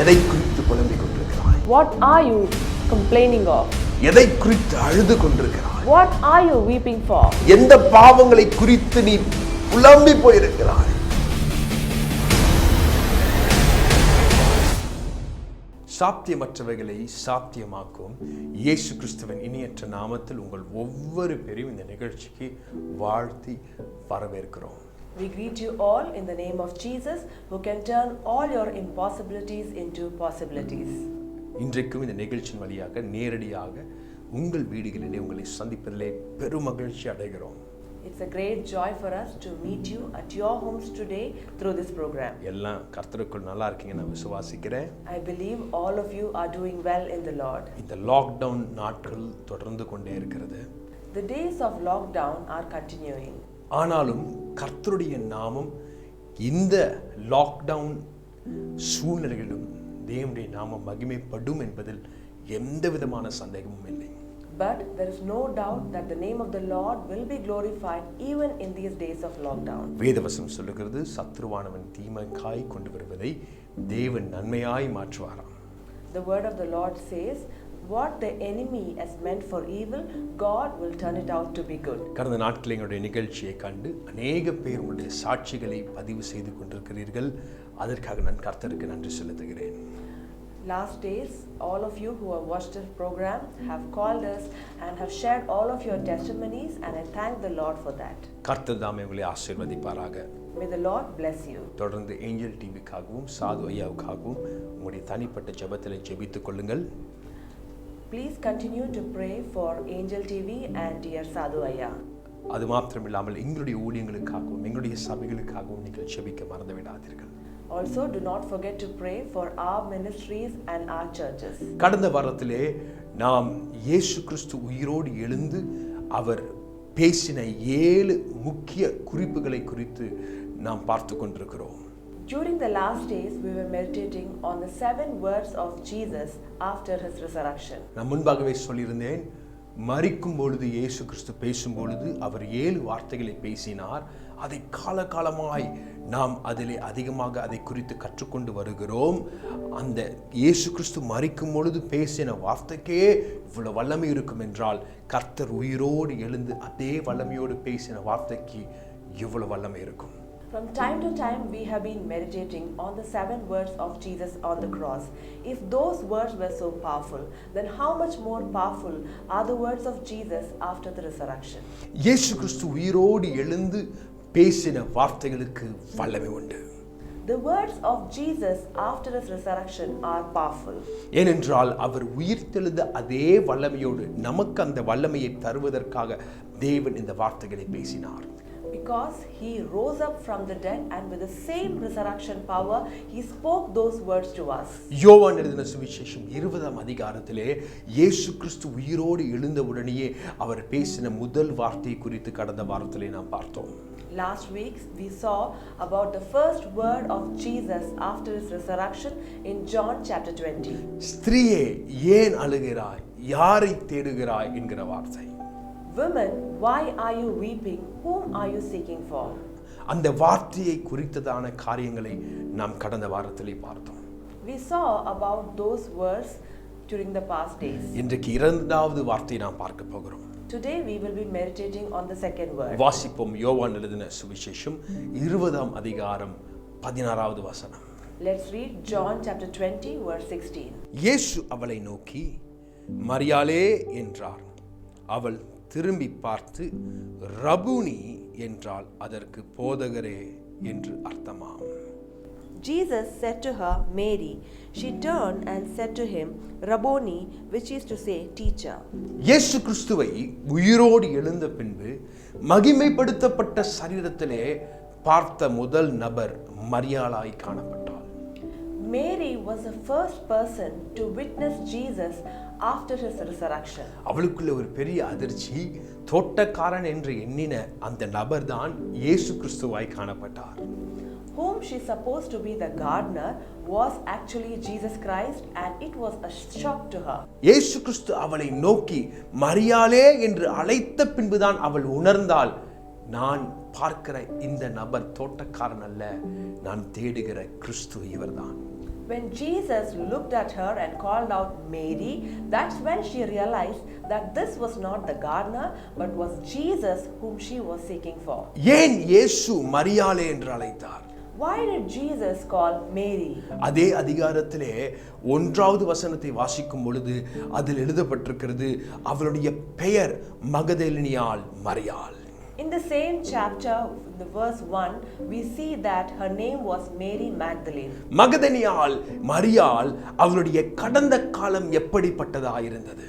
எதை குறித்து புலம்பிக் கொண்டிருக்கிறாய்? What are you complaining of? எதை குறித்து அழுது கொண்டிருக்கிறாய்? What are you weeping for? எந்த பாவங்களை குறித்து நீ புலம்பி போயிருக்கிறாய்? சாத்தியமற்றவைகளை சாத்தியமாக்கும் இயேசு கிறிஸ்துவின் இனியற்ற நாமத்தில் உங்கள் ஒவ்வொரு பேரையும் இந்த நிகழ்ச்சிக்கு வாழ்த்தி வரவேற்கிறோம். We greet you all in the name of Jesus, who can turn all your impossibilities into possibilities. இன்றைக்கும் இந்த நிகழ்ச்சியின் வழியாக நேரடியாக உங்கள் வீடுகளிலே உங்களை சந்திப்பதிலே பெருமகிழ்ச்சி அடைகிறோம். It's a great joy for us to meet you at your homes today through this program. எல்லாம் கர்த்தருக்குள் நல்லா இருக்கீங்க நான் விசுவாசிக்கிறேன். I believe all of you are doing well in the Lord. இந்த லாக்டவுன் நாட்கள் தொடர்ந்து கொண்டே இருக்கிறது. The days of lockdown are continuing. ஆனாலும் கர்த்தருடைய நாமம் இந்த லாக்டவுன் சூழ்நிலைகளிலும் தேவனுடைய நாமம் மகிமைப்படும் என்பதில் எந்த விதமான சந்தேகமும் இல்லை. But there is no doubt that the name of the Lord will be glorified even in these days of lockdown. வேதவசனம் சொல்லுகிறது சத்ருவானவன் தீமைக்காய் கொண்டு வருவதை தேவன் நன்மையாய் மாற்றுவாராம். The word of the Lord says, what the enemy has meant for evil, God will turn it out to be good. கடந்த நாட்களில் எங்களுடைய நிகழ்ச்சியை கண்டு அநேக பேர் உங்களுடைய சாட்சிகளை பதிவு செய்து கொண்டிருக்கிறீர்கள். அதற்காக நான் கர்த்தருக்கு நன்றி செலுத்துகிறேன். Last days, all of you who have watched this program have called us and have shared all of your testimonies, and I thank the Lord for that. கர்த்தர் தாமே உங்களை ஆசீர்வதிப்பாராக. May the Lord bless you. தொடர்ந்து angel டிவிக்காகவும் சாது ஐயாவுக்காகவும் உங்களுடைய தனிப்பட்ட ஜெபத்திலே ஜெபித்துக் கொள்ளுங்கள். Please continue to pray for Angel TV and dear Sadhu Ayya. அது மாத்திரமில்லாமல் எங்களுடைய ஊழியங்களுக்காகவும் எங்களுடைய சபைகளுக்காகவும் நீங்கள் ஜெபிக்க மறந்து விடாதீர்கள். Also, do not forget to pray for our ministries and our churches. கடந்த வாரத்திலே நாம் இயேசு கிறிஸ்து உயிரோடு எழுந்து அவர் பேசின 7 முக்கிய குறிப்புகளை குறித்து நாம் பார்த்து கொண்டிருக்கிறோம். During the last days, we were meditating on the 7 words of Jesus after his resurrection. நான் முன்பாகவே சொல்லியிருந்தேன், மரிக்கும் பொழுது இயேசு கிறிஸ்து பேசும் பொழுது அவர் 7 வார்த்தைகளை பேசினார். அதை காலகாலமாய் நாம் அதிலே அதிகமாக அதை குறித்து கற்றுக்கொண்டு வருகிறோம். அந்த இயேசு கிறிஸ்து மரிக்கும் பொழுது பேசின வார்த்தைக்கே இவ்வளவு வல்லமை இருக்கும் என்றால் கர்த்தர் உயிரோடு எழுந்து அதே வல்லமையோடு பேசின வார்த்தைக்கு இவ்வளவு வல்லமை இருக்கும். From time to time, we have been meditating on the 7 words of Jesus on the cross. If those words were so powerful, then how much more powerful are the words of Jesus after the resurrection? இயேசு கிறிஸ்து உயிரோடு எழுந்து பேசின வார்த்தைகளுக்கு வல்லமை உண்டு. The words of Jesus after his resurrection are powerful. ஏனென்றால் அவர் உயிர்த்தெழுந்த அதே வல்லமையோடு நமக்கு அந்த வல்லமையை தருவதற்காக தேவன் இந்த வார்த்தைகளை பேசினார். Because he rose up from the dead and with the same resurrection power, he spoke those words to us. யோவான் எழுதின சுவிசேஷம் 20ஆம் அதிகாரத்திலே இயேசு கிறிஸ்து உயிரோடு எழுந்தவுடனேயே அவர் பேசின முதல் வார்த்தை குறித்து கடந்த வாரத்திலே நாம் பார்த்தோம். Last week we saw about the first word of Jesus after his resurrection in John chapter 20. ஸ்திரீயே ஏன் அழுகிறாய், யாரை தேடுகிறாய் என்கிற வார்த்தை. Women, why are you weeping? Whom are you seeking for? அந்த வார்த்தையை குறித்ததான காரியங்களை நாம் கடந்த வாரத்திலே பார்த்தோம். We saw about those words during the past days. இன்றைக்கு இரண்டாவது வார்த்தையை நாம் பார்க்க போகிறோம். Today we will be meditating on the second word. வாசிப்போம் யோவான் எழுதின சுவிசேஷம் 20ஆம் அதிகாரம் 16வது வசனம். Let's read John chapter 20 verse 16. இயேசு அவளை நோக்கி மரியாளே என்றார். அவள் திரும்பி பார்த்து ரபூனி என்றால் அதற்கு போதகரே என்று அர்த்தமாம். Jesus said to her, Mary. She turned and said to him, Rabboni, which is to say, teacher. இயேசு கிறிஸ்துவை உயிரோடு எழுந்த பின்பு மகிமைப்படுத்தப்பட்ட சரீரத்திலே பார்த்த முதல் நபர் மரியாளாய் காணப்பட்டாள். Mary was the first person to witness Jesus after his resurrection. அவளுக்குள்ள ஒரு பெரிய அதிர்ச்சி. தோட்டக்காரன் என்று எண்ணின அந்த நபர் தான் இயேசு கிறிஸ்துவாய் காணப்பட்டார். Whom she supposed to be the gardener was actually Jesus Christ, and it was a shock to her. இயேசு கிறிஸ்து அவளை நோக்கி மரியாளே என்று அழைத்த பின்புதான் அவள் உணர்ந்தாள், நான் பார்க்கிற இந்த நபர் தோட்டக்காரன் அல்ல, நான் தேடுகிற கிறிஸ்து இவர்தான். When Jesus looked at her and called out Mary, that's when she realized that this was not the gardener but was Jesus whom she was seeking for. ஏன் இயேசு மரியாளே என்று அழைத்தார்? Why did Jesus call Mary? அதே அதிகாரத்திலே 1வது வசனத்தை வாசிக்கும் பொழுது அதில் எழுதப்பட்டிருக்கிறது, அவளுடைய பெயர் மகதலேனியாள் மரியாள். In the same chapter, in the verse 1, we see that her name was Mary Magdalene. மகதலேனியாள் மரியாள் அவளுடைய கடந்த காலம் எப்படிப்பட்டதாயிருந்தது?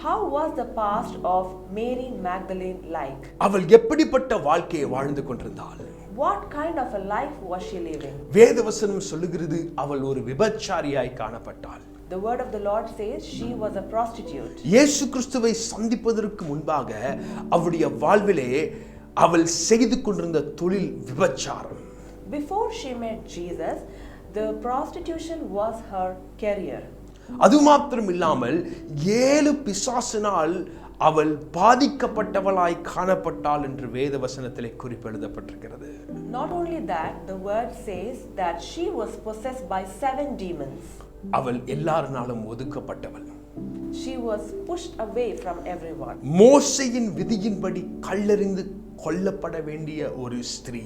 How was the past of Mary Magdalene like? அவள் எப்படிப்பட்ட வாழ்க்கையை வாழ்ந்து கொண்டிருந்தாள்? What kind of a life was she living? வேதவசனம் சொல்லுகிறது, அவள் ஒரு விபச்சாரியாய் காணப்பட்டாள். The word of the Lord says she was a prostitute. இயேசு கிறிஸ்துவை சந்திப்பதற்கு முன்பாக அவளுடைய வாழ்விலே அவள் செய்து கொண்டிருந்த தொழில் விபச்சாரம். Before she met Jesus, the prostitution was her career. அது மாத்திரம் இல்லாமல் 7 பிசாசினால் அவள் பாதிக்கப்பட்டவளாய் காணப்பட்டாள் என்று வேத வசனத்திலே குறிப்பெழுதப்பட்டிருக்கிறது. Not only that, the word says that she was possessed by 7 demons. அவள் எல்லாரினாலும் ஒதுக்கப்பட்டவள். She was pushed away from everyone. மோசேயின் விதியின்படி கல்லெறிந்து கொல்லப்பட வேண்டிய ஒரு ஸ்திரீ.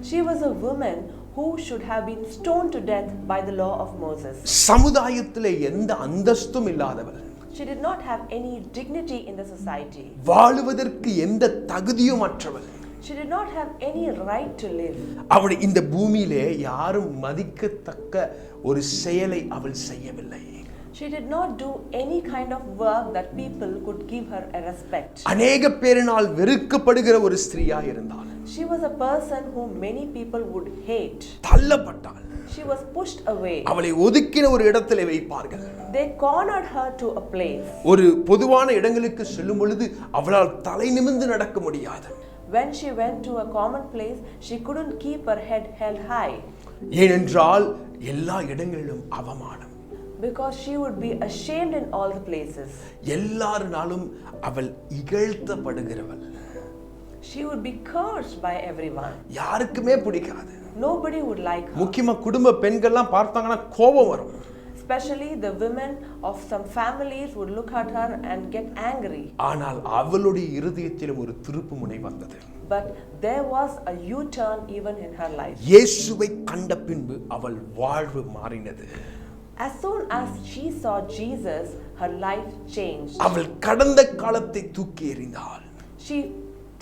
She was a woman who should have been stoned to death by the law of Moses. சமுதாயத்திலே எந்த அந்தஸ்தும் இல்லாதவள். She did not have any dignity in the society. வாழுவதற்கு எந்த தகுதியும் அற்றவள். She did not have any right to live. அவள் இந்த பூமியிலே யாரும் மதிக்கத்தக்க ஒரு செயலை அவள் செய்யவில்லை. She did not do any kind of work that people could give her a respect. அநேக பேரினால் வெறுக்கப்படுகிற ஒரு ஸ்திரீயாய் இருந்தாள். She was a person whom many people would hate. தள்ளப்பட்டாள். She was pushed away. அவளை ஒதுக்கின ஒரு இடத்திலே வைப்பார்கள். They cornered her to a place. ஒரு பொதுவான இடங்களுக்கு செல்லும் பொழுது அவளால் தலை நிமிர்ந்து நடக்க முடியாது. When she went to a common place, she couldn't keep her head held high. ஏனென்றால் எல்லா இடங்களிலும் அவமானம். Because she would be ashamed in all the places. எல்லாரினாலும் அவள் இகழ்த்தப்படுகிறவள். She would be cursed by everyone. யாருக்குமே பிடிக்காது. Nobody would like her. முக்கியமா குடும்ப பெண்கள்லாம் பார்த்தாங்கன்னா கோபம் வரும். Especially the women of some families would look at her and get angry. ஆனால் அவளுடைய இருதயத்திலும் ஒரு திருப்புமுனை வந்தது. But there was a U-turn even in her life. இயேசுவை கண்ட பின்பு அவள் வாழ்வு மாறினது. As soon as she saw Jesus, her life changed. அவள் கடந்த காலத்தை தூக்கி எறிந்தாள். She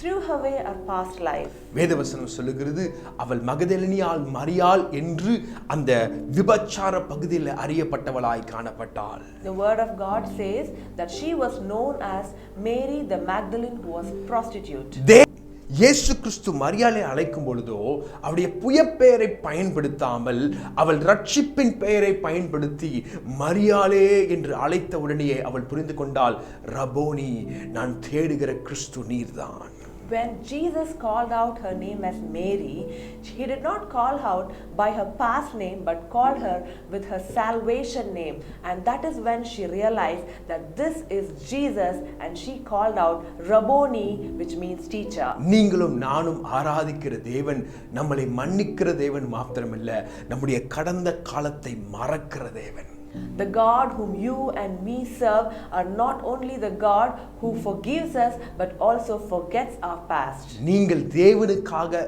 threw away her past life. வேதவசனம் சொல்லுகிறது, அவள் மகதலேனியாள் மரியாள் என்று அந்த விபச்சார பகுதியில் அறியப்பட்டவளாய் காணப்பட்டாள். The word of God says that she was known as Mary the Magdalene, who was prostitute. இயேசு கிறிஸ்து மரியாளை அழைக்கும் பொழுதோ அவளுடைய புயப்பெயரை பயன்படுத்தாமல் அவள் ரட்சிப்பின் பெயரை பயன்படுத்தி மரியாளே என்று அழைத்த உடனே அவள் புரிந்து கொண்டாள், ரபோனி, நான் தேடுகிற கிறிஸ்து நீர்தான். When Jesus called out her name as Mary, he did not call out by her past name but called her with her salvation name. And that is when she realized that this is Jesus, and she called out Rabboni, which means teacher. நீங்களும் நானும் ஆராதிக்கிற தேவன் நம்மளை மன்னிக்கிற தேவன் மாத்திரமல்ல, நம்முடைய கடந்த காலத்தை மறக்கிற தேவன். The God whom you and me serve are not only the God who forgives us but also forgets our past. நீங்கள் தேவனுக்காக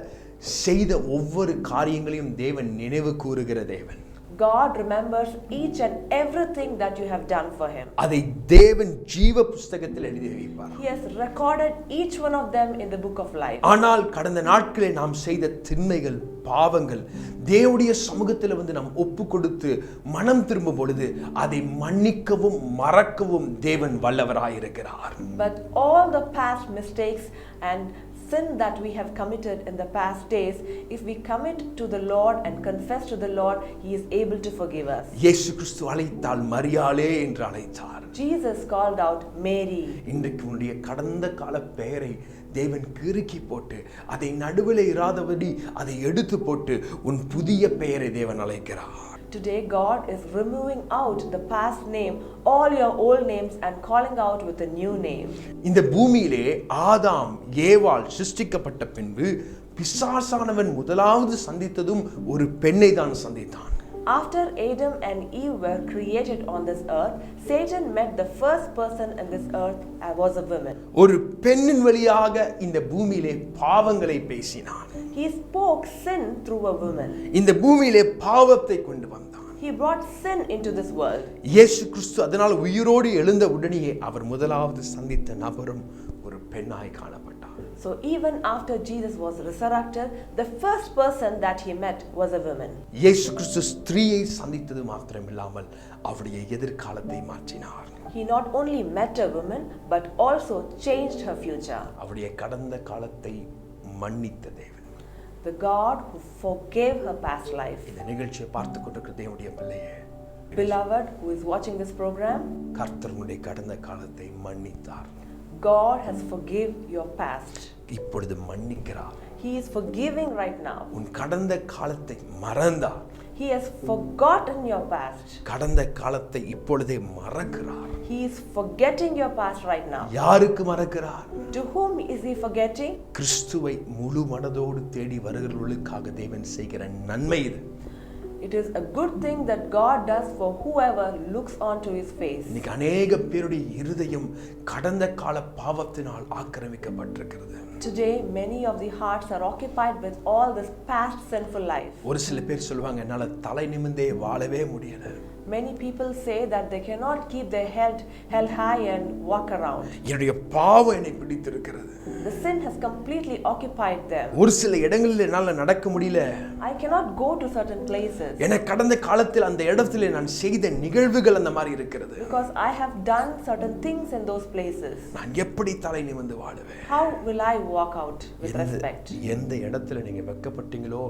செய்த ஒவ்வொரு காரியங்களையும் தேவன் நினைவு கூறுகிற தேவன். God remembers each and everything that you have done for him. அதை தேவன் ஜீவ புஸ்தகத்தில் எழுதி வைப்பார். He has recorded each one of them in the book of life. ஆனால் கடந்த நாட்களில் நாம் செய்த திண்மைகள், பாவங்கள் தேவனுடைய சமூகத்தில் வந்து நாம் ஒப்பு கொடுத்து மனம் திரும்பும் பொழுது அதை மன்னிக்கவும் மறக்கவும் தேவன் வல்லவராயிருக்கிறார். But all the past mistakes and sin that we have committed in the past days, if we commit to the Lord and confess to the Lord, he is able to forgive us. இயேசு கிறிஸ்து அழைத்தால் மரியாளே என்று அழைத்தார். Jesus called out Mary. இன்றைக்கு உன்னுடைய கடந்த கால பெயரை தேவன் கிறுக்கி போட்டு அதை நடுவில் இராதபடி அதை எடுத்து போட்டு உன் புதிய பெயரை தேவன் அழைக்கிறார். Today God is removing out the past name, all your old names, and calling out with a new name. இந்த பூமியிலே ஆதாம் ஏவாள் சிருஷ்டிக்கப்பட்ட பின்பு பிசாசானவன் முதலாவது சந்தித்ததும் ஒரு பெண்ணை தான் சந்தித்தான். After Adam and Eve were created on this earth, Satan met the first person in this earth was a woman. ஒரு பெண்ணின் வழியாக இந்த பூமியிலே பாவங்களை பேசினான். He spoke sin through a woman. இந்த பூமியிலே பாவத்தை கொண்டு வந்தான். He brought sin into this world. இயேசு கிறிஸ்து அதனால் உயிரோடு எழுந்த உடனேயே அவர் முதலாவது சந்தித்த நபரும் ஒரு பெண்ணாய் காணப்பட்டார். So even after Jesus was resurrected, the first person that he met was a woman. இயேசு கிறிஸ்து ஸ்திரீயை சந்தித்தது மாத்திரமில்லாமல் அவருடைய எதிர்காலத்தை மாற்றினார். He not only met a woman but also changed her future. அவருடைய கடந்த காலத்தை மன்னித்த தேவன். The God who forgave her past life. இந்த நிகழ்ச்சியை பார்த்து கொண்டிருக்கிற தேவனுடைய பிள்ளையே, Beloved who is watching this program, கர்த்தர் உன்னுடைய கடந்த காலத்தை மன்னித்தார். God has forgiven your past. இப்பொழுது மன்னிக்கிறார். He is forgiving right now. உன் கடந்த காலத்தை மறந்தார். He has forgotten your past. கடந்த காலத்தை இப்பொழுதே மறக்கிறார். He is forgetting your past right now. யாருக்கு மறக்கிறார்? To whom is he forgetting? கிறிஸ்துவை முழு மனதோடு தேடி வருகிறவர்களுக்காக தேவன் செய்கிற நன்மை இது. It is a good thing that God does for whoever looks onto his face. இன்னைக்கு அநேக பேருடைய இருதயம் கடந்த கால பாவத்தினால் ஆக்கிரமிக்கப்பட்டிருக்கிறது. Today many of the hearts are occupied with all this past sinful life. ஒரு சில பேர் சொல்வாங்க, என்னால தலை நிமிர்ந்தே வாழவே முடியல. Many people say that they cannot keep their head held high and walk around. என்னுடைய பாவம் என்னை பிடித்திருக்கிறது. The sin has completely occupied them. ஒரு சில இடங்களில் என்னால நடக்க முடியல. I cannot go to certain places. எனக்கு கடந்த காலத்தில் அந்த இடத்திலே நான் செய்த நிகழ்வுகள் அந்த மாதிரி இருக்கிறது. Because I have done certain things in those places. நான் எப்படி தலை நிமிர்ந்து வாழுவேன்? How will I walk out with respect? எந்த இடத்துல நீங்க வெட்கப்பட்டீங்களோ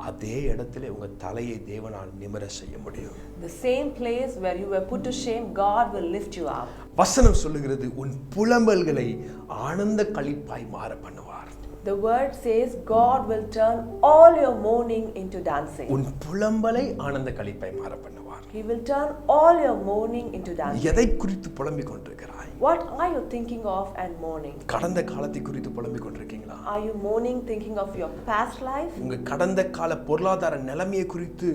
அதே இடத்திலே உங்க தலையை தேவனால் நிமிர செய்ய முடியும். The same place where you were put to shame, God will lift you up. வசனம் சொல்லுகிறது, உன் புலம்பல்களை ஆனந்த களிப்பாய் மாற பண்ணுவார். The word says God will turn all your mourning into dancing. உன் புலம்பலை ஆனந்த களிப்பாய் மாற பண்ணுவார். He will turn all your mourning into dancing. எதை குறித்து புலம்பிக் கொண்டிருக்கிறாய்? What are you thinking of and mourning? கடந்த காலத்தை குறித்து புலம்பிக் கொண்டிருக்கீங்களா? Are you mourning thinking of your past life? உங்க கடந்த கால பொருளாதார நிலைமையை குறித்து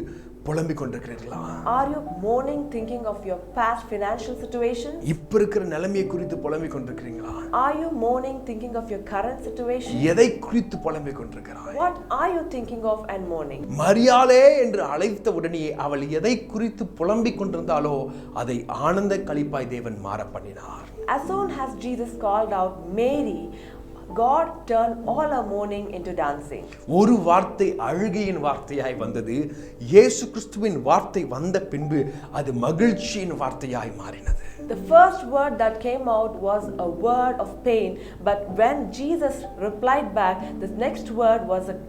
புலம்பிக் கொண்டிருக்கிறீர்களா? Are you mourning thinking of your past financial situation? இப்ப இருக்கிற நிலைமையை குறித்து புலம்பிக் கொண்டிருக்கிறீங்களா? Are you mourning thinking of your current situation? எதை குறித்து புலம்பிக் கொண்டிருக்கிறாய்? What are you thinking of and mourning? மரியாளே என்று அழைத்த உடனே அவள் எதை குறித்து புலம்பிக் கொண்டிருந்தாலோ அதை ஆனந்த களிப்பாய் தேவன் மாற பண்ணினார். As soon as Jesus called out Mary, God turned all her mourning into dancing. ஒரு வார்த்தை அழுகையின் வார்த்தையாய் வந்தது. இயேசு கிறிஸ்துவின் வார்த்தை வந்த பின்பு அது மகிழ்ச்சியின் வார்த்தையாய் மாறினது. The first word that came out was a word of pain, but when Jesus replied back, the next word was a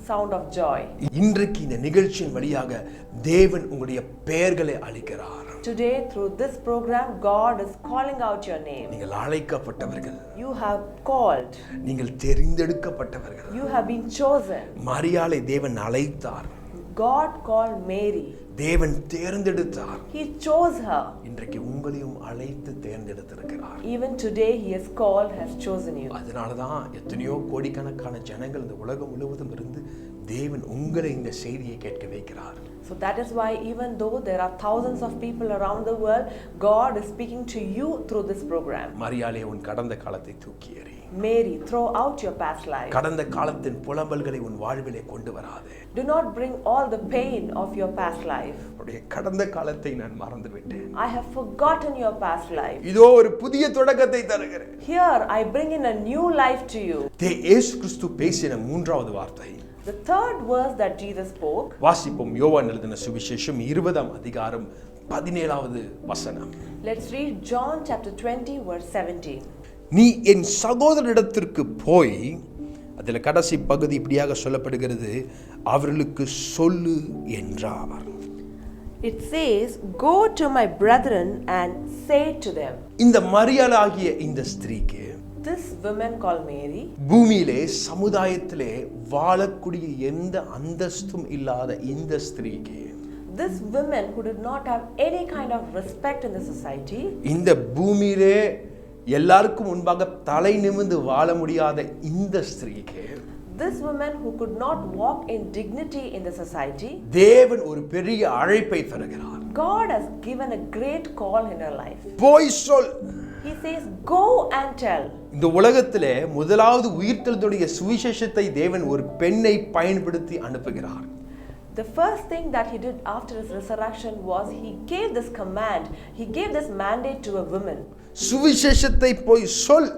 sound of joy. இன்றைக்கு இந்த நிகழ்ச்சியின் வழியாக தேவன் உங்களுடைய பெயர்களை அளிக்கிறார். Today through this program, God is calling out your name. நீங்கள் அழைக்கப்பட்டவர்கள். You have called. நீங்கள் தெரிந்தெடுக்கப்பட்டவர்கள். You have been chosen. மரியாளை தேவன் அழைத்தார். God called Mary. தேவன் தேர்ந்தெடுத்தார். He chose her. இன்றைக்கு உங்களையும் அழைத்து தேர்ந்தெடுத்திருக்கிறார். Even today he has called, has chosen you. அதனாலதான் எத்தனையோ கோடிக்கணக்கான ஜனங்கள் இந்த உலகம் முழுவதும் இருந்து தேவன் உங்களை இந்த செய்தியை கேட்க வைக்கிறார். So that is why even though there are thousands of people around the world, God is speaking to you through this program. மரியாளே, உன் கடந்த காலத்தை தூக்கி எறி. Mary, throw out your past life. கடந்த காலத்தின் புலம்பல்களை உன் வாழ்விலே கொண்டு வராதே. Do not bring all the pain of your past life. உன்னுடைய கடந்த காலத்தை நான் மறந்து விட்டேன். I have forgotten your past life. இதோ ஒரு புதிய தொடக்கத்தை தருகிறேன். Here I bring in a new life to you. இயேசு கிறிஸ்து பேசின மூன்றாவது வார்த்தை. The third verse that Jesus spoke. வாசிப்போம். யோவான் எழுதின சுவிசேஷம் 20 அதிகாரம் 17வது வசனம். Let's read John chapter 20 verse 17. நீ என் சகோதரரிடத்திற்கு போய், அதில் கடைசி பகுதி இப்படியாக சொல்லப்படுகிறது, அவர்களுக்கு சொல்லு என்றார். It says, go to my brethren and say to them. இந்த மரியாளாகிய இந்த ஸ்திரீக்கு, This woman called Mary, பூமியிலே சமுதாயத்திலே வாழக்கூடிய எந்த அந்தஸ்தும் இல்லாத இந்த ஸ்திரீக்கு, this woman who did not have any kind of respect in the society, இந்த பூமியிலே எல்லாருக்கும் முன்பாக தலை நிமிர்ந்து வாழ முடியாத இந்த ஸ்திரீக்கு, This woman who could not walk in dignity in the society, தேவன் ஒரு பெரிய அழைப்பை தருகிறார். God has given a great call in her life. போய் சொல். He says, go and tell. இந்த உலகத்திலே முதலாவது உயிர்த்தெழுதலுடைய சுவிசேஷத்தை தேவன் ஒரு பெண்ணை பயன்படுத்தி அனுப்புகிறார். The first thing that he did after his resurrection was he gave this command, he gave this mandate to a woman. சுவிசேஷத்தை போய் சொல்.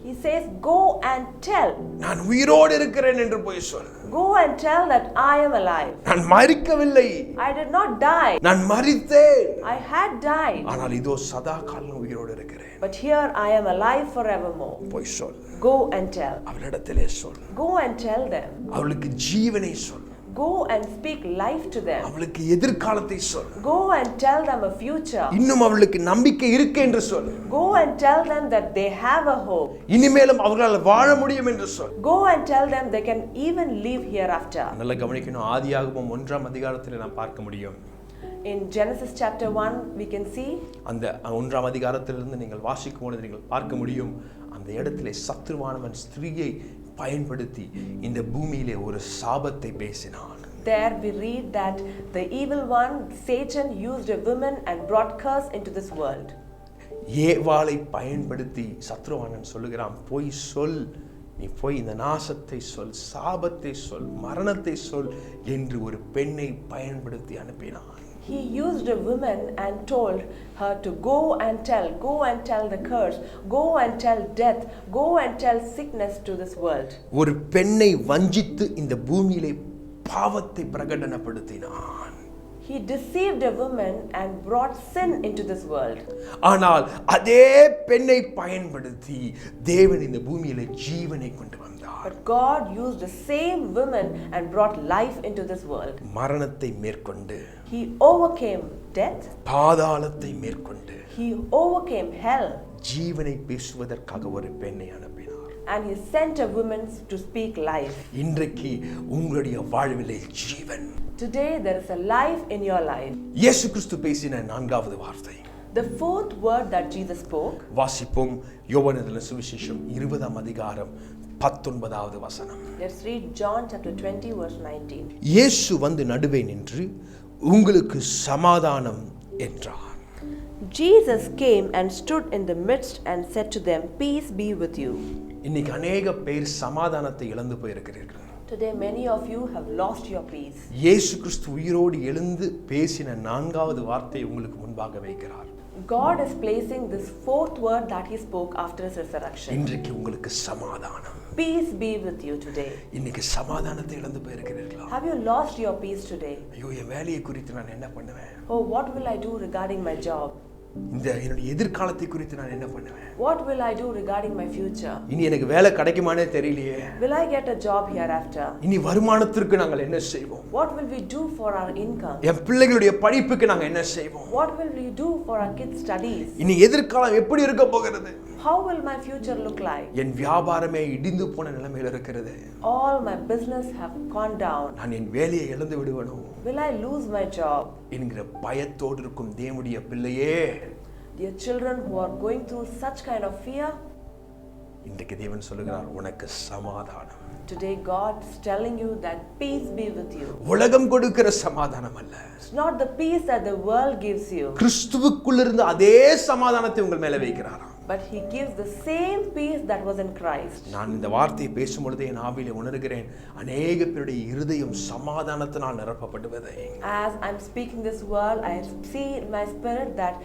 He says, go and tell. நான் உயிரோடு இருக்கிறேன் என்று போய் சொல். Go and tell that I am alive. நான் மரிக்கவில்லை. I did not die. நான் மரித்தேன். I had died. ஆனால் இதோ சதா காலம் உயிரோடு இருக்கிறேன். But here I am alive forevermore. போய் சொல். Go and tell. அவளிடத்திலே சொல். Go and tell them. அவளுக்கு ஜீவனை சொல். Go and speak life to them. அவளுக்கு எதிர்காலத்தை சொல். Go and tell them a future. இன்னும் அவளுக்கு நம்பிக்கை இருக்கு என்று சொல். Go and tell them that they have a hope. இனிமேலும் அவர்களால் வாழ முடியும் என்று சொல். Go and tell them they can even live hereafter. நல்லா கவனிக்கணும். ஆதியாகமம் 1ஆம் அதிகாரத்தில் நாம் பார்க்க முடியும். In Genesis chapter 1 we can see, அந்த 1ஆம் அதிகாரத்திலிருந்து நீங்கள் வாசிக்கும் பொழுது நீங்கள் பார்க்க முடியும், அந்த இடத்திலே சத்துருவானவன் ஸ்திரீயை பயன்படுத்தி இந்த பூமியிலே ஒரு சாபத்தை பேசினான். there we read that the evil one Satan used a woman and brought curse into this world. ஏவாளை பயன்படுத்தி சத்துருவானன் சொல்லுகிறான், போய் சொல், நீ போய் இந்த நாசத்தை சொல், சாபத்தை சொல், மரணத்தை சொல் என்று ஒரு பெண்ணை பயன்படுத்தி அனுப்பினான். He used a woman and told her to go and tell the curse, go and tell death, go and tell sickness to this world. ஒரு பெண்ணை வஞ்சித்து இந்த பூமியிலே பாவத்தை பிரகடனப்படுத்தினான். He deceived a woman and brought sin into this world. ஆனால் அதே பெண்ணை பயன்படுத்தி தேவன் இந்த பூமியிலே ஜீவனை கொண்டு வந்தார். But God used the same woman and brought life into this world. மரணத்தை மேற்கொண்டு, He overcame death. பாதாளத்தை மேற்கொண்டு, He overcame hell. ஜீவனை பேசுவதற்காக ஒரு பெண்ணை அனுப்பினார். And he sent a woman to speak life. இன்றைக்கு உங்களுடைய வாழ்விலே ஜீவன். Today there is a life in your life. இயேசு கிறிஸ்து பேசின 4வது வார்த்தை. The fourth word that Jesus spoke. வாசிப்போம். யோவான் எழுதின சுவிசேஷம் 20ஆம் அதிகாரம் 19வது வசனம். Let's read John chapter 20 verse 19. இயேசு வந்து நடுவே நின்று உங்களுக்கு சமாதானம் என்றார். Jesus came and stood in the midst and said to them, peace be with you. இன்னைக்கு अनेक பேர் சமாதானத்தை இழந்து போயிருக்கிறீர்கள். Today many of you have lost your peace. இயேசு கிறிஸ்து உயிரோடு எழுந்து பேசின 4வது வார்த்தை உங்களுக்கு முன்பாக வைக்கிறார். God is placing this fourth word that he spoke after his resurrection. இன்றைக்கு உங்களுக்கு சமாதானம். Peace be with you today. இன்னைக்கு சமாதானத்தை இழந்து போயிருக்கிறீர்களா? Have you lost your peace today? ஐயோ, என் வேலையை குறித்து நான் என்ன பண்ணுவேன்? Oh, what will I do regarding my job? இந்த என்னுடைய எதிர்காலத்தை குறித்து நான் என்ன பண்ணுவேன்? What will I do regarding my future? இனி எனக்கு வேலை கிடைக்குமானே தெரியலையே. Will I get a job hereafter? இனி வருமானத்திற்கு நாங்கள் என்ன செய்வோம்? What will we do for our income? என் பிள்ளைகளுடைய படிப்புக்கு நாங்கள் என்ன செய்வோம்? What will we do for our kids' studies? இனி எதிர்காலம் எப்படி இருக்க போகிறது? How will my future look like? என் வியாபாரமே இடிந்து போன நிலைமையில் இருக்கிறது. All my business have gone down. நான் என் வேலையை இழந்து விடுவேனோ? Will I lose my job? என்கிற பயத்தோடு இருக்கும் தேவனுடைய பிள்ளையே, Dear children who are going through such kind of fear, இன்றைக்கு தேவன் சொல்லுகிறார், உனக்கு சமாதானம். today God is telling you that peace be with you. உலகம் கொடுக்கிற சமாதானம் அல்ல. It's not the peace that the world gives you. கிறிஸ்துவுக்குள் இருந்து அதே சமாதானத்தை உங்கள் மேல வைக்கிறாராம். But he gives the same peace that was in Christ. நான் இந்த வார்த்தையை பேசும்பொழுது என் ஆவியிலே உணர்கிறேன், அநேக பேருடைய இருதயம் சமாதானத்தினால் நிரப்பப்படுவதை. As I'm speaking this word, I see in my spirit that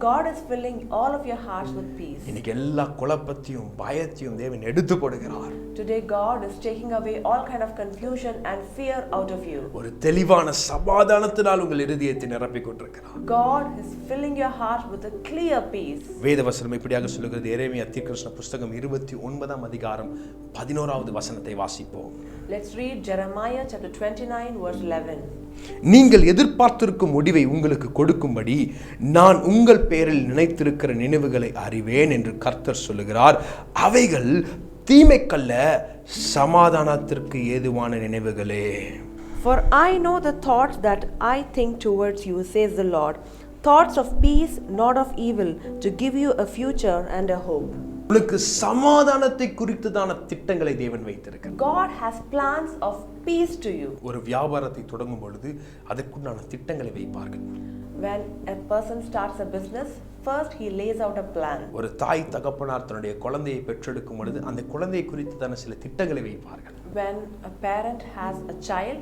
God is filling all of your hearts with peace. இன்னைக்கு எல்லா குழப்பத்தையும் பயத்தையும் தேவன் எடுத்து போடுகிறார். Today God is taking away all kind of confusion and fear out of you. ஒரு தெளிவான சமாதானத்தினால் உங்கள் இருதயத்தை நிரப்பிக் கொண்டிருக்கிறார். God is filling your heart with a clear peace. வேதவசனம் இப்படியாக சொல்லுகிறது. எரேமியா தீர்க்கதரிசன புத்தகம் 29ஆம் அதிகாரம் 11வது வசனத்தை வாசிப்போம். Let's read Jeremiah chapter 29 verse 11. நீங்கள் எதிர்பார்த்திருக்கும் முடிவை உங்களுக்கு கொடுக்கும்படி நான் உங்கள் பேரில் நினைத்திருக்கிற நினைவுகளை அறிவேன் என்று கர்த்தர் சொல்லுகிறார். அவைகள் தீமைக்கல்ல, சமாதானத்திற்கு ஏதுவான நினைவுகளே. For I know the thoughts that I think towards you, says the Lord, thoughts of peace, not of evil, to give you a future and a hope. உங்களுக்கு சமாதானத்தை குறித்ததான திட்டங்களை தேவன் வைத்திருக்கிறார். God has plans of peace to you. ஒரு வியாபாரத்தை தொடங்கும் பொழுது அதற்குண்டான திட்டங்களை வைப்பார்கள். When a person starts a business, first he lays out a plan. ஒரு தாய் தகப்பனார் தன்னுடைய குழந்தையை பெற்றெடுக்கும் பொழுது அந்த குழந்தையை குறித்ததான சில திட்டங்களை வைப்பார்கள். When a parent has a child,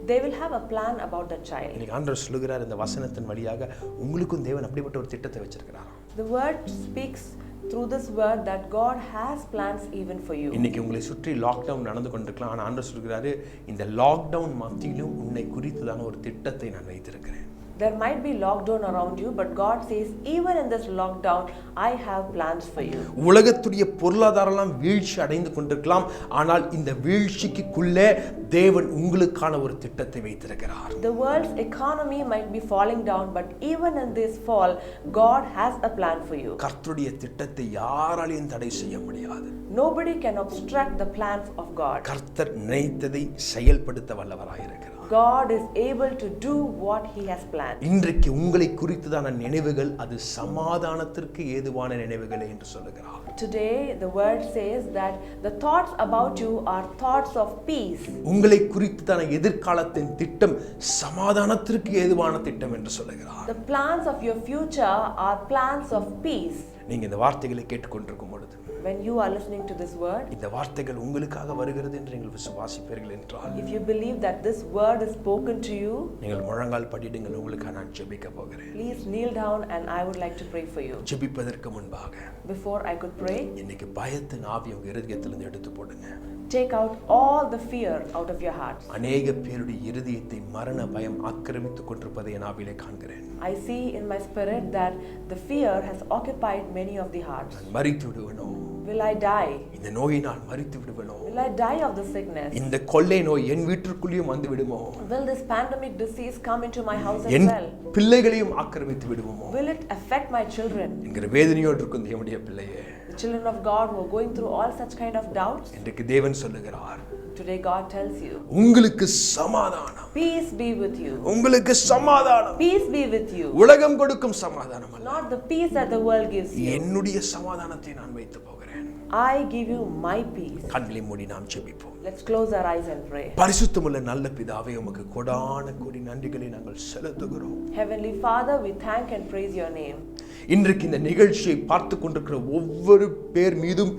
they will have a plan about the child. இன்னைக்கு ஆண்டவர் சொல்லுகிறார் இந்த வசனத்தின் வழியாக உங்களுக்கும் தேவன் அப்படிப்பட்ட ஒரு திட்டத்தை வச்சிருக்கிறார். The word speaks through this word that God has plans even for you. இன்னைக்கு உங்களை சுற்றி லாக்டவுன் நடந்து கொண்டிருக்கலாம். ஆனால் ஆண்டவர் சொல்கிறாரு இந்த லாக்டவுன் மத்தியிலும் உன்னை குறித்ததான ஒரு திட்டத்தை நான் வைத்திருக்கிறேன். There might be lockdown around you, but God says, even in this lockdown, I have plans for you. உலகத்துடைய பொருளாதாரம் வீழ்ச்சி அடைந்து கொண்டிருக்கலாம். ஆனால் இந்த வீழ்ச்சிக்குள்ளே தேவன் உங்களுக்கான ஒரு திட்டத்தை வைத்திருக்கிறார். The world's economy might be falling down, but even in this fall, God has a plan for you. கர்த்தருடைய திட்டத்தை யாராலையும் தடை செய்ய முடியாது. Nobody can obstruct the plans of God. கர்த்தர் நினைத்ததை செயல்படுத்த வல்லவராயிருக்கிறார். God is able to do what he has planned. இன்றைக்கு உங்களை குறித்ததான நினைவுகள் அது சமாதானத்திற்கு ஏதுவான நினைவுகளே என்று சொல்லுகிறார். Today the word says that the thoughts about you are thoughts of peace. உங்களை குறித்ததான எதிர்காலத்தின் திட்டம் சமாதானத்திற்கு ஏதுவான திட்டம் என்று சொல்லுகிறார். The plans of your future are plans of peace. நீங்க இந்த வார்த்தைகளை கேட்டுக்கொண்டிருக்கும் பொழுது When you are listening to this word, இந்த வார்த்தைகள் உங்களுக்காக வருகிறது என்று நீங்கள் விசுவாசிப்பீர்கள் என்றால், if you believe that this word is spoken to you, நீங்கள் முழங்கால் படிடுங்கள். உங்களுக்காக நான் ஜெபிக்க போகிறேன். please kneel down and I would like to pray for you. ஜெபிப்பதற்கு முன்பாக Before I could pray, இன்னைக்கு பயத்தின் ஆவி உங்க இருதயத்திலிருந்து எடுத்து போடுங்க. take out all the fear out of your hearts. அநேக பேருடைய இருதயத்தை மரண பயம் ஆக்கிரமித்துக் கொண்டிருப்பதை என் ஆவியிலே காண்கிறேன். I see in my spirit that the fear has occupied many of the hearts. நான் மரித்து விடுவேனோ, Will I die? இந்த நோயினால் மரித்து விடுவேனோ, Will I die of the sickness? இந்த கொள்ளை நோய் என் வீட்டிற்குள்ளேயும் வந்து விடுமோ, Will this pandemic disease come into my house as N well? பிள்ளைகளையும் ஆக்கிரமித்து விடுவோமோ Will it affect my children? என்கிற வேதனையோடு இருக்கும் தேவனுடைய பிள்ளையே, The children of God who are going through all such kind of doubts, இன்றைக்கு தேவன் சொல்லுகிறார், today God tells you, உங்களுக்கு சமாதானம், peace be with you. உங்களுக்கு சமாதானம், Peace be with you. உலகம் கொடுக்கும் சமாதானம் அல்ல, Not the peace that the world gives you. என்னுடைய சமாதானத்தை நான் வைத்து போகிறேன். I give you my peace. கண்களை மூடி நாம் ஜெபிப்போம். Let's close our eyes and pray. பரிசுத்தமுள்ள நல்ல பிதாவே, உமக்கு கொடான கோடி நன்றிகளை நாங்கள் செலுத்துகிறோம். Heavenly Father, we thank and praise your name. இன்றைக்கு இந்த நிகழ்ச்சியை பார்த்து கொண்டிருக்கிற ஒவ்வொரு பேர் மீதும்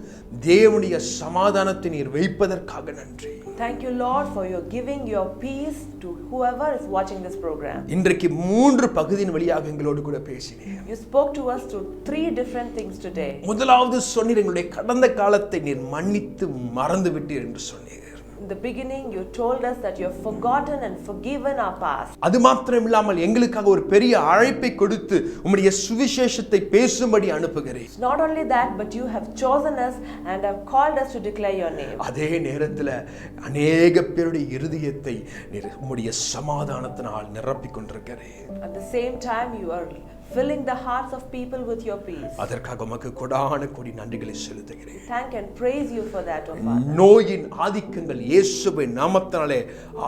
தேவனுடைய சமாதானத்தை நீர் வைப்பதற்காக நன்றி. Thank you, Lord, for your giving your peace to whoever is watching this program. இன்றைக்கு 3 பகுதியின் வழியாக எங்களோடு கூட பேசினீர். You spoke to us through 3 different things today. முதலாவது சொன்னீர், எங்களுடைய கடந்த காலத்தை நீர் மன்னித்து மறந்து விட்டீர் என்று சொன்னீர். In the beginning, you told us that you have forgotten and forgiven our past. அது மாத்திரமில்லாமல் எங்களுக்காக ஒரு பெரிய அழைப்பை கொடுத்து உம்முடைய சுவிசேஷத்தை பேசும்படி அனுப்புகிறீர். It's not only that, but you have chosen us and have called us to declare your name. அதே நேரத்தில் அநேக பேருடைய இருதயத்தை நீர் உம்முடைய சமாதானத்தினால் நிரப்பிக் கொண்டிருக்கிறீர். At the same time, you are filling the hearts of people with your peace. அதற்காக உமக்கு கொடான கோடி நன்றிகளை செலுத்துகிறேன். Thank and praise you for that, O Father. நோயின் ஆதிக்கங்கள் இயேசுவின் நாமத்தினாலே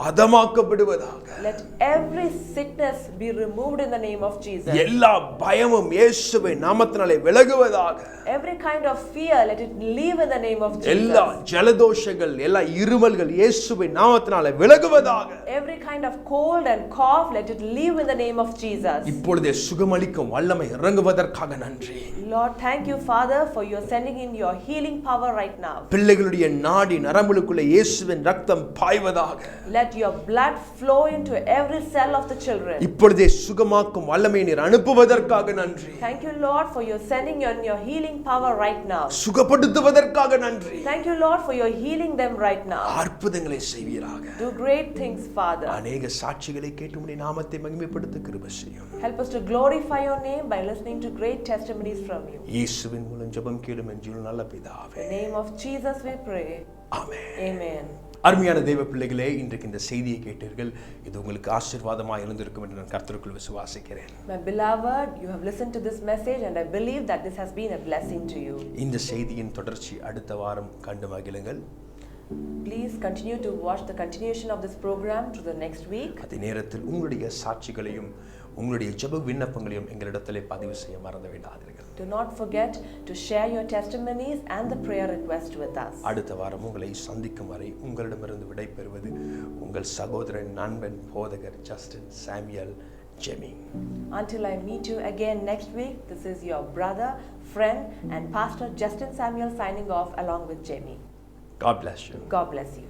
அதமாக்கப்படுவதாக. Let every sickness be removed in the name of Jesus. எல்லா பயமும் இயேசுவின் நாமத்தினாலே விலகுவதாக. Every kind of fear, let it leave in the name of Jesus. எல்லா ஜலதோஷங்கள், எல்லா இருமல்கள் இயேசுவின் நாமத்தினாலே விலகுவதாக. Every kind of cold and cough, let it leave in the name of Jesus. இப்பொழுதே சுகமளிக்கும் வல்லமை இறங்குவதற்காக நன்றி. Lord, thank you, Father, for your sending in your healing power right now. பிள்ளைகளுடைய நாடி நரம்புகளுக்குள்ள இயேசுவின் ரத்தம் பாய்வதாக. Let your blood flow into every cell of the children. இப்பொழுதே சுகமாக்கும் வல்லமை நீர் அனுப்புவதற்காக நன்றி. Thank you, Lord, for your sending in your healing power right now. சுகப்படுத்துவதற்காக நன்றி. Thank you, Lord, for your healing them right now. அற்புதங்களை செய்வீராக. Do great things, Father. அநேக சாட்சிகளை கேட்டு உம்முடைய நாமத்தை மகிமைப்படுத்த கிருபை செய்யும். Help us to glorify your name by listening to great testimonies from you. இயேசுவின் மூலம் ஜெபம் கேளும் என் ஜீவனுள்ள நல்ல பிதாவே. In the name of Jesus we pray. Amen. Amen. அருமையான தேவ பிள்ளைகளே, இன்றைக்கு இந்த செய்தியை கேட்டீர்கள். இது உங்களுக்கு ஆசீர்வாதமாக இருந்திருக்கும் என்று நான் கர்த்தருக்குள் விசுவாசிக்கிறேன். My beloved, you have listened to this message and I believe that this has been a blessing to you. இந்த செய்தியின் தொடர்ச்சி அடுத்த வாரம் கண்டு மகிழுங்கள். Please continue to watch the continuation of this program to the next week. அதே நேரத்தில் உங்களுடைய சாட்சிகளையும் உங்களுடைய ஜெப விண்ணப்பங்களையும் எங்களிடத்திலே பதிவு செய்ய மறந்து விடாதீர்கள். Do not forget to share your testimonies and the prayer request with us. அடுத்த வாரம் உங்களை சந்திக்கும் வரை உங்களிடமிருந்து விடைபெறுவது உங்கள் சகோதரன் நண்பன் போதகர் Justin Samuel Jamie. Until I meet you again next week, this is your brother, friend and pastor Justin Samuel signing off along with Jemmy. God bless you. God bless you.